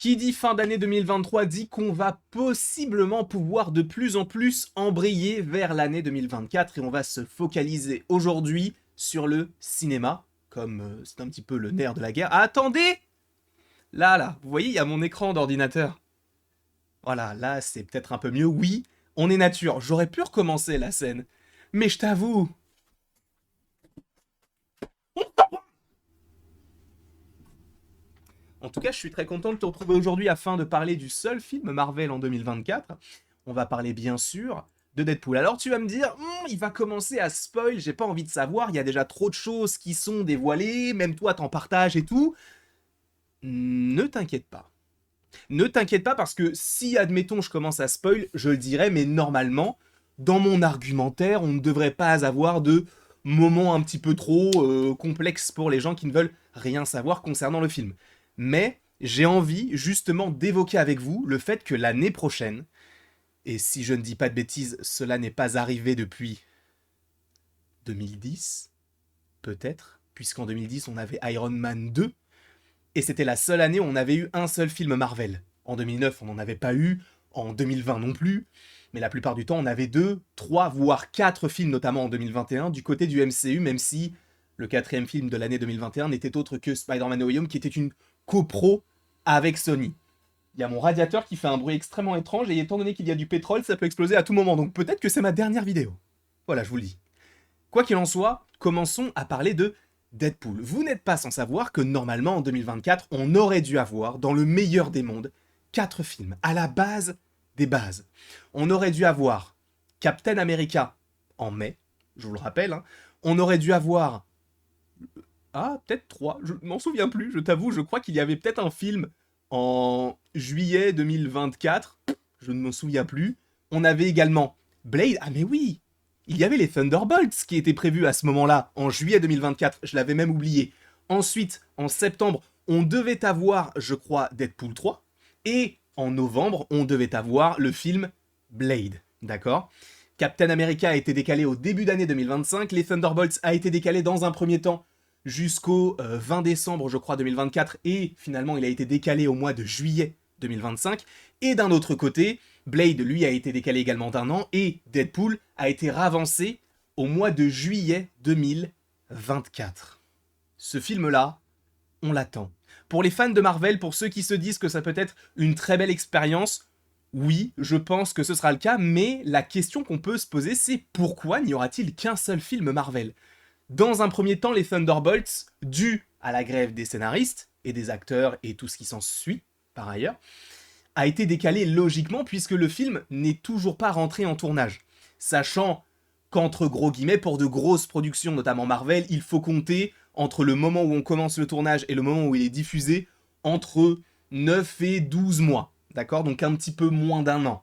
Qui dit fin d'année 2023 dit qu'on va possiblement pouvoir de plus en plus embrayer vers l'année 2024 et on va se focaliser aujourd'hui sur le cinéma, comme c'est un petit peu le nerf de la guerre. Ah, attendez! Là, vous voyez, il y a mon écran d'ordinateur. Voilà, là c'est peut-être un peu mieux. Oui, on est nature. J'aurais pu recommencer la scène. Mais je t'avoue, en tout cas, je suis très content de te retrouver aujourd'hui afin de parler du seul film Marvel en 2024. On va parler bien sûr de Deadpool. Alors tu vas me dire, il va commencer à spoil, j'ai pas envie de savoir, il y a déjà trop de choses qui sont dévoilées, même toi t'en partages et tout. Ne t'inquiète pas. Ne t'inquiète pas parce que si, admettons, je commence à spoil, je le dirais, mais normalement, dans mon argumentaire, on ne devrait pas avoir de moments un petit peu trop complexes pour les gens qui ne veulent rien savoir concernant le film. Mais j'ai envie justement d'évoquer avec vous le fait que l'année prochaine, et si je ne dis pas de bêtises, cela n'est pas arrivé depuis 2010, peut-être, puisqu'en 2010 on avait Iron Man 2, et c'était la seule année où on avait eu un seul film Marvel. En 2009, on n'en avait pas eu, en 2020 non plus, mais la plupart du temps, on avait 2, 3, voire 4 films, notamment en 2021, du côté du MCU, même si le quatrième film de l'année 2021 n'était autre que Spider-Man No Way Home, qui était une copro avec Sony. Il y a mon radiateur qui fait un bruit extrêmement étrange, et étant donné qu'il y a du pétrole, ça peut exploser à tout moment, donc peut-être que c'est ma dernière vidéo. Voilà, je vous le dis. Quoi qu'il en soit, commençons à parler de Deadpool. Vous n'êtes pas sans savoir que normalement en 2024, on aurait dû avoir, dans le meilleur des mondes, 4 films, à la base des bases. On aurait dû avoir Captain America en mai, je vous le rappelle, hein. On aurait dû avoir... Ah, peut-être 3, je m'en souviens plus, je t'avoue, je crois qu'il y avait peut-être un film en juillet 2024, je ne m'en souviens plus. On avait également Blade, ah mais oui, il y avait les Thunderbolts qui étaient prévus à ce moment-là, en juillet 2024, je l'avais même oublié. Ensuite, en septembre, on devait avoir, je crois, Deadpool 3, et en novembre, on devait avoir le film Blade, d'accord? Captain America a été décalé au début d'année 2025, les Thunderbolts a été décalé dans un premier temps jusqu'au 20 décembre, je crois, 2024, et finalement il a été décalé au mois de juillet 2025, et d'un autre côté, Blade, lui, a été décalé également d'un an, et Deadpool a été ravancé au mois de juillet 2024. Ce film-là, on l'attend. Pour les fans de Marvel, pour ceux qui se disent que ça peut être une très belle expérience, oui, je pense que ce sera le cas, mais la question qu'on peut se poser, c'est pourquoi n'y aura-t-il qu'un seul film Marvel? Dans un premier temps, les Thunderbolts, dû à la grève des scénaristes et des acteurs et tout ce qui s'en suit, par ailleurs, a été décalé logiquement puisque le film n'est toujours pas rentré en tournage. Sachant qu'entre gros guillemets, pour de grosses productions, notamment Marvel, il faut compter entre le moment où on commence le tournage et le moment où il est diffusé, entre 9 et 12 mois. D'accord? Donc un petit peu moins d'un an.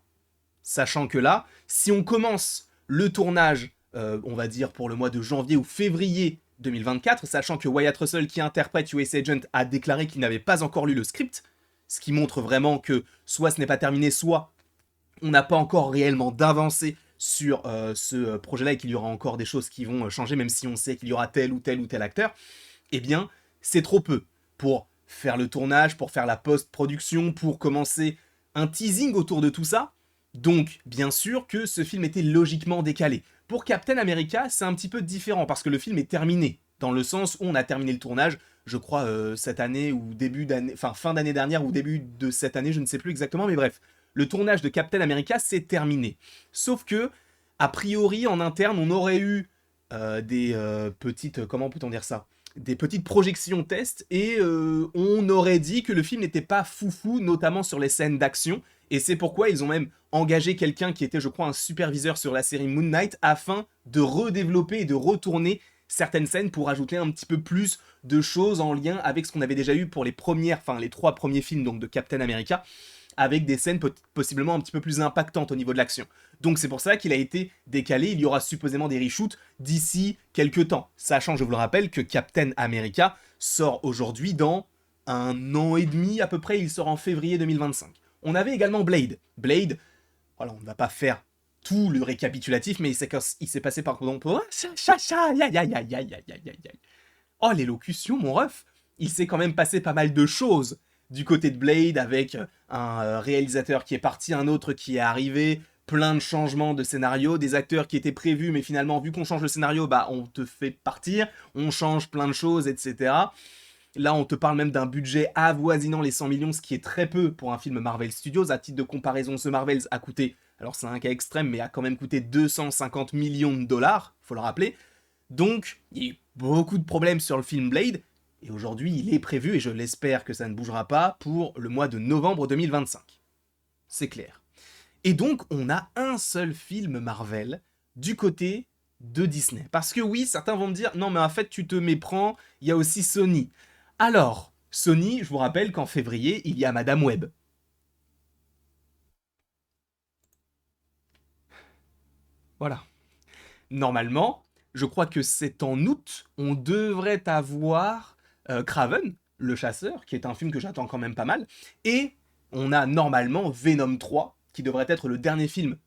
Sachant que là, si on commence le tournage, on va dire pour le mois de janvier ou février 2024, sachant que Wyatt Russell, qui interprète US Agent, a déclaré qu'il n'avait pas encore lu le script, ce qui montre vraiment que soit ce n'est pas terminé, soit on n'a pas encore réellement d'avancée sur ce projet-là et qu'il y aura encore des choses qui vont changer, même si on sait qu'il y aura tel ou tel ou tel acteur, eh bien, c'est trop peu pour faire le tournage, pour faire la post-production, pour commencer un teasing autour de tout ça. Donc, bien sûr que ce film était logiquement décalé. Pour Captain America, c'est un petit peu différent, parce que le film est terminé, dans le sens où on a terminé le tournage, je crois, cette année, ou début d'année, enfin, fin d'année dernière, ou début de cette année, je ne sais plus exactement, mais bref. Le tournage de Captain America, c'est terminé. Sauf que, a priori, en interne, on aurait eu des petites... Comment peut-on dire ça? Des petites projections test, et on aurait dit que le film n'était pas foufou, notamment sur les scènes d'action, et c'est pourquoi ils ont même engagé quelqu'un qui était, je crois, un superviseur sur la série Moon Knight, afin de redévelopper et de retourner certaines scènes pour ajouter un petit peu plus de choses en lien avec ce qu'on avait déjà eu pour les premières, enfin les 3 premiers films donc de Captain America, avec des scènes possiblement un petit peu plus impactantes au niveau de l'action. Donc c'est pour ça qu'il a été décalé, il y aura supposément des reshoots d'ici quelques temps, sachant, je vous le rappelle, que Captain America sort aujourd'hui dans 1 an et demi à peu près, il sort en février 2025. On avait également Blade. Blade, voilà, on ne va pas faire tout le récapitulatif, mais il s'est passé par... Oh, l'élocution, mon ref, il s'est quand même passé pas mal de choses du côté de Blade, avec un réalisateur qui est parti, un autre qui est arrivé, plein de changements de scénario, des acteurs qui étaient prévus, mais finalement, vu qu'on change le scénario, bah on te fait partir, on change plein de choses, etc. Là, on te parle même d'un budget avoisinant les 100 millions, ce qui est très peu pour un film Marvel Studios. À titre de comparaison, ce Marvels a coûté, alors c'est un cas extrême, mais a quand même coûté 250 millions de dollars, faut le rappeler. Donc, il y a eu beaucoup de problèmes sur le film Blade, et aujourd'hui, il est prévu, et je l'espère que ça ne bougera pas, pour le mois de novembre 2025. C'est clair. Et donc, on a un seul film Marvel du côté de Disney. Parce que oui, certains vont me dire, non mais en fait, tu te méprends, il y a aussi Sony. Alors, Sony, je vous rappelle qu'en février, il y a Madame Web. Voilà. Normalement, je crois que c'est en août, on devrait avoir Kraven, le chasseur, qui est un film que j'attends quand même pas mal. Et on a normalement Venom 3, qui devrait être le dernier film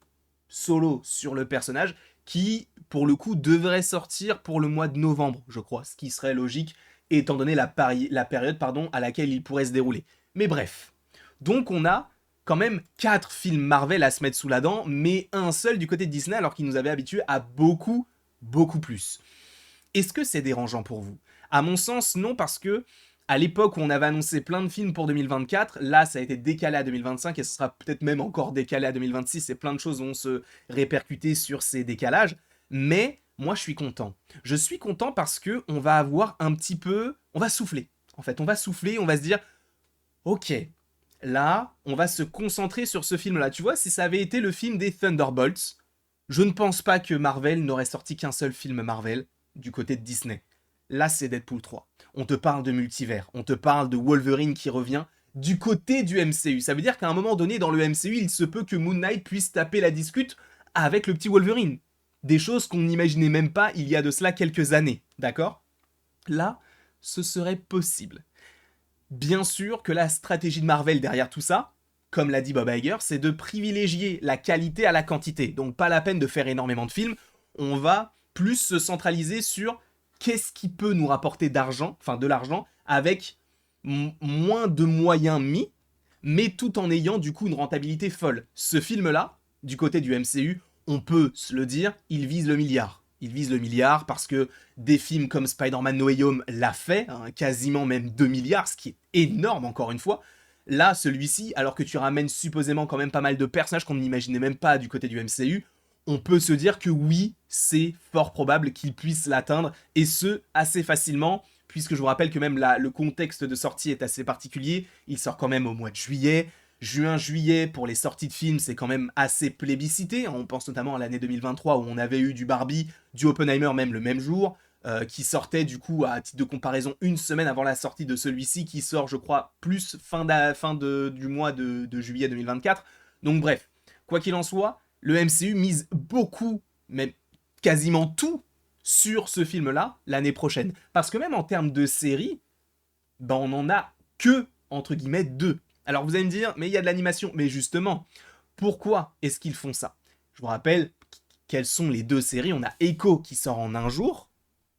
solo sur le personnage, qui, pour le coup, devrait sortir pour le mois de novembre, je crois, ce qui serait logique, étant donné la période à laquelle il pourrait se dérouler. Mais bref. Donc on a quand même 4 films Marvel à se mettre sous la dent, mais un seul du côté de Disney, alors qu'ils nous avaient habitués à beaucoup, beaucoup plus. Est-ce que c'est dérangeant pour vous? À mon sens, non, parce que à l'époque où on avait annoncé plein de films pour 2024, là ça a été décalé à 2025 et ce sera peut-être même encore décalé à 2026 et plein de choses vont se répercuter sur ces décalages. Mais moi je suis content. Je suis content parce que on va avoir un petit peu, on va souffler. En fait, on va souffler, on va se dire, ok, là, on va se concentrer sur ce film-là. Tu vois, si ça avait été le film des Thunderbolts, je ne pense pas que Marvel n'aurait sorti qu'un seul film Marvel du côté de Disney. Là, c'est Deadpool 3. On te parle de multivers, on te parle de Wolverine qui revient du côté du MCU. Ça veut dire qu'à un moment donné, dans le MCU, il se peut que Moon Knight puisse taper la discute avec le petit Wolverine. Des choses qu'on n'imaginait même pas il y a de cela quelques années, d'accord? Là, ce serait possible. Bien sûr que la stratégie de Marvel derrière tout ça, comme l'a dit Bob Iger, c'est de privilégier la qualité à la quantité. Donc pas la peine de faire énormément de films, on va plus se centraliser sur qu'est-ce qui peut nous rapporter d'argent, enfin de l'argent, avec moins de moyens mis, mais tout en ayant du coup une rentabilité folle. Ce film-là, du côté du MCU, on peut se le dire, il vise le milliard. Il vise le milliard parce que des films comme Spider-Man No Way Home l'a fait, hein, quasiment même 2 milliards, ce qui est énorme encore une fois. Là, celui-ci, alors que tu ramènes supposément quand même pas mal de personnages qu'on n'imaginait même pas du côté du MCU, on peut se dire que oui, c'est fort probable qu'il puisse l'atteindre, et ce, assez facilement, puisque je vous rappelle que même le contexte de sortie est assez particulier, il sort quand même au mois de juillet, juin-juillet, pour les sorties de films, c'est quand même assez plébiscité. On pense notamment à l'année 2023 où on avait eu du Barbie, du Oppenheimer même le même jour, qui sortait du coup, à titre de comparaison, une semaine avant la sortie de celui-ci, qui sort, je crois, plus du mois de juillet 2024. Donc bref, quoi qu'il en soit, le MCU mise beaucoup, même quasiment tout, sur ce film-là l'année prochaine. Parce que même en termes de série, ben on en a que, entre guillemets, deux. Alors vous allez me dire, mais il y a de l'animation. Mais justement, pourquoi est-ce qu'ils font ça? Je vous rappelle quelles sont les deux séries. On a Echo qui sort en un jour,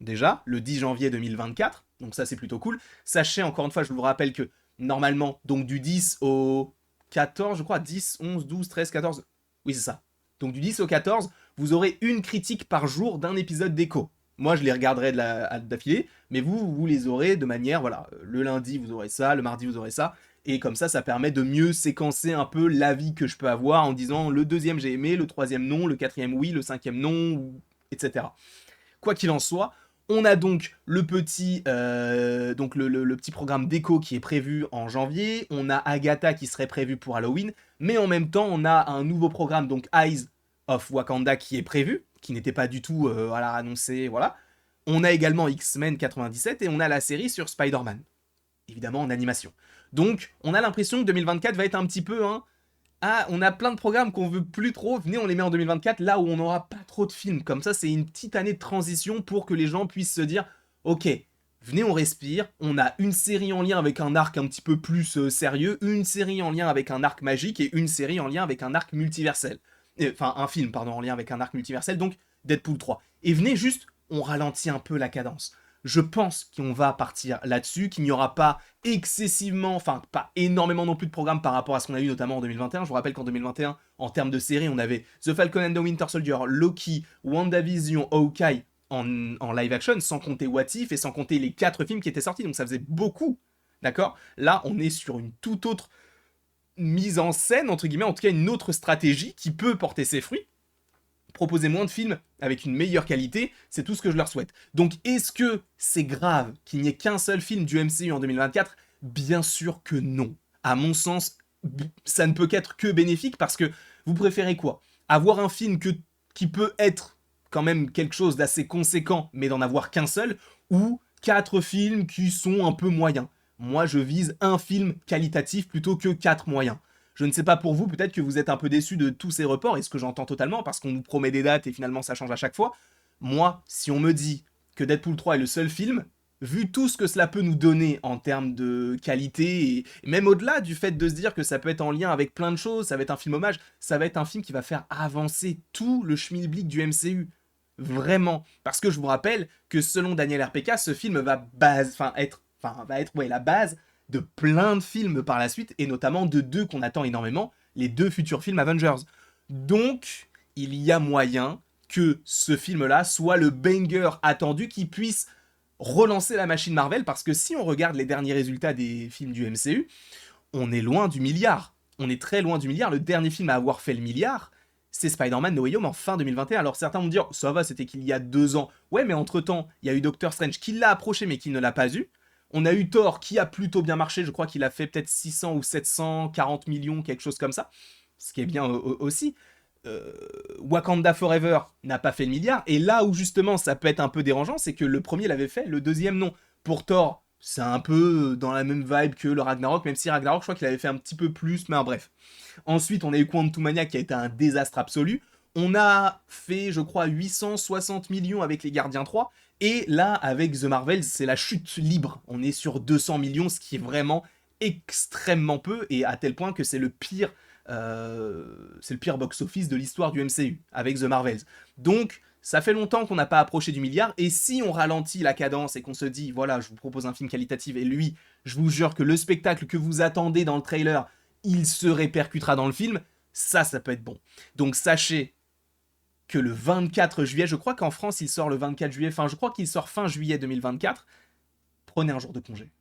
déjà, le 10 janvier 2024. Donc ça, c'est plutôt cool. Sachez, encore une fois, je vous rappelle que normalement, donc du 10 au 14, je crois, 10, 11, 12, 13, 14... Oui, c'est ça. Donc du 10 au 14, vous aurez une critique par jour d'un épisode d'Echo. Moi, je les regarderai d'affilée, mais vous les aurez de manière, voilà, le lundi, vous aurez ça, le mardi, vous aurez ça, et comme ça permet de mieux séquencer un peu l'avis que je peux avoir en disant le deuxième j'ai aimé, le troisième non, le quatrième oui, le cinquième non, etc. Quoi qu'il en soit, on a donc le petit, le petit programme déco qui est prévu en janvier, on a Agatha qui serait prévu pour Halloween, mais en même temps on a un nouveau programme, donc Eyes of Wakanda qui est prévu, qui n'était pas du tout annoncé, voilà. On a également X-Men 97 et on a la série sur Spider-Man, évidemment en animation. Donc on a l'impression que 2024 va être un petit peu on a plein de programmes qu'on veut plus trop, venez on les met en 2024, là où on n'aura pas trop de films. Comme ça, c'est une petite année de transition pour que les gens puissent se dire, ok, venez on respire, on a une série en lien avec un arc un petit peu plus sérieux, une série en lien avec un arc magique et une série en lien avec un arc multiversel. Enfin, un film, pardon, en lien avec un arc multiversel, donc Deadpool 3. Et venez juste, on ralentit un peu la cadence. Je pense qu'on va partir là-dessus, qu'il n'y aura pas excessivement, enfin pas énormément non plus de programmes par rapport à ce qu'on a eu notamment en 2021. Je vous rappelle qu'en 2021, en termes de séries, on avait The Falcon and the Winter Soldier, Loki, WandaVision, Hawkeye en live action, sans compter What If et sans compter les 4 films qui étaient sortis, donc ça faisait beaucoup, d'accord? Là, on est sur une toute autre mise en scène, entre guillemets, en tout cas une autre stratégie qui peut porter ses fruits. Proposer moins de films avec une meilleure qualité, c'est tout ce que je leur souhaite. Donc est-ce que c'est grave qu'il n'y ait qu'un seul film du MCU en 2024 ? Bien sûr que non. À mon sens, ça ne peut qu'être que bénéfique parce que vous préférez quoi ? Avoir un film qui peut être quand même quelque chose d'assez conséquent, mais d'en avoir qu'un seul, ou 4 films qui sont un peu moyens. Moi, je vise un film qualitatif plutôt que 4 moyens. Je ne sais pas pour vous, peut-être que vous êtes un peu déçus de tous ces reports, et ce que j'entends totalement, parce qu'on nous promet des dates et finalement ça change à chaque fois. Moi, si on me dit que Deadpool 3 est le seul film, vu tout ce que cela peut nous donner en termes de qualité, et même au-delà du fait de se dire que ça peut être en lien avec plein de choses, ça va être un film hommage, ça va être un film qui va faire avancer tout le schmilblick du MCU. Vraiment. Parce que je vous rappelle que selon Daniel RPK, ce film va être la base de plein de films par la suite, et notamment de 2 qu'on attend énormément, les 2 futurs films Avengers. Donc, il y a moyen que ce film-là soit le banger attendu qui puisse relancer la machine Marvel, parce que si on regarde les derniers résultats des films du MCU, on est loin du milliard. On est très loin du milliard. Le dernier film à avoir fait le milliard, c'est Spider-Man No Way Home en fin 2021. Alors certains vont dire, ça va, c'était qu'il y a 2 ans. Ouais, mais entre-temps, il y a eu Doctor Strange qui l'a approché, mais qui ne l'a pas eu. On a eu Thor qui a plutôt bien marché, je crois qu'il a fait peut-être 600 ou 740 millions, quelque chose comme ça, ce qui est bien aussi. Wakanda Forever n'a pas fait le milliard, et là où justement ça peut être un peu dérangeant, c'est que le premier l'avait fait, le deuxième non. Pour Thor, c'est un peu dans la même vibe que le Ragnarok, même si Ragnarok, je crois qu'il avait fait un petit peu plus, mais bref. Ensuite, on a eu Quantumania qui a été un désastre absolu. On a fait, je crois, 860 millions avec les Gardiens 3. Et là, avec The Marvels, c'est la chute libre. On est sur 200 millions, ce qui est vraiment extrêmement peu, et à tel point que c'est le pire box-office de l'histoire du MCU, avec The Marvels. Donc, ça fait longtemps qu'on n'a pas approché du milliard, et si on ralentit la cadence et qu'on se dit, voilà, je vous propose un film qualitatif, et lui, je vous jure que le spectacle que vous attendez dans le trailer, il se répercutera dans le film, ça peut être bon. Donc sachez que le 24 juillet, je crois qu'en France il sort le 24 juillet, je crois qu'il sort fin juillet 2024, prenez un jour de congé.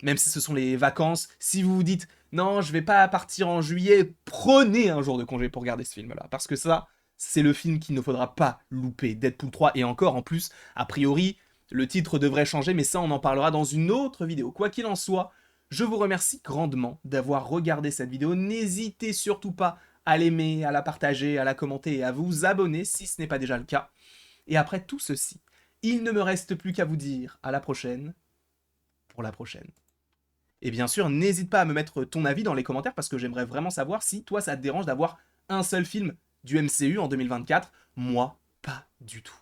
Même si ce sont les vacances, si vous vous dites non, je vais pas partir en juillet, prenez un jour de congé pour regarder ce film-là. Parce que ça, c'est le film qu'il ne faudra pas louper. Deadpool 3, et encore en plus, a priori, le titre devrait changer, mais ça on en parlera dans une autre vidéo. Quoi qu'il en soit, je vous remercie grandement d'avoir regardé cette vidéo. N'hésitez surtout pas à l'aimer, à la partager, à la commenter et à vous abonner si ce n'est pas déjà le cas. Et après tout ceci, il ne me reste plus qu'à vous dire à la prochaine pour la prochaine. Et bien sûr, n'hésite pas à me mettre ton avis dans les commentaires parce que j'aimerais vraiment savoir si toi ça te dérange d'avoir un seul film du MCU en 2024. Moi, pas du tout.